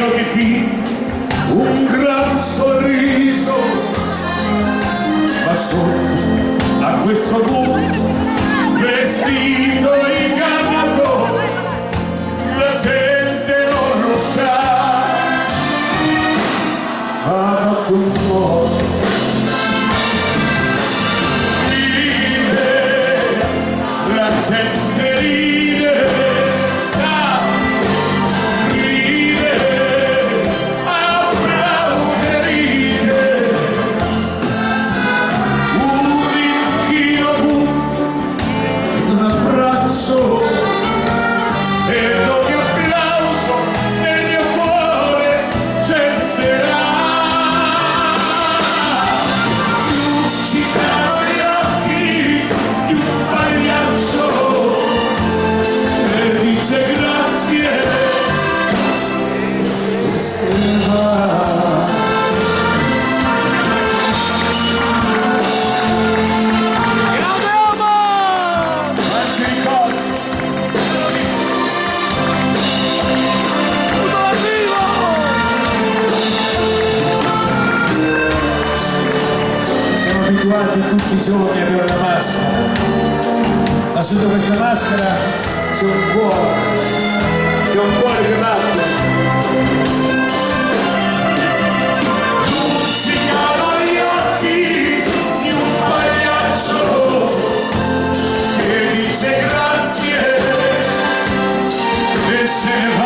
gli occhi pieni, un gran sorriso, ma sotto a questo buco vestito ingannatore, la gente non lo sa, ha fatto un po'. Ride, la gente ride, ride, applaude, ride, un inchino un abbraccio e ogni applauso nel mio cuore scenderà. Luccicano gli occhi di un pagliaccio e dice grazie e se ne va. Abituati tutti i giorni a avere una maschera, ma sotto questa maschera c'è un cuore che batte. Luccicano gli occhi di un pagliaccio che dice grazie e se ne va.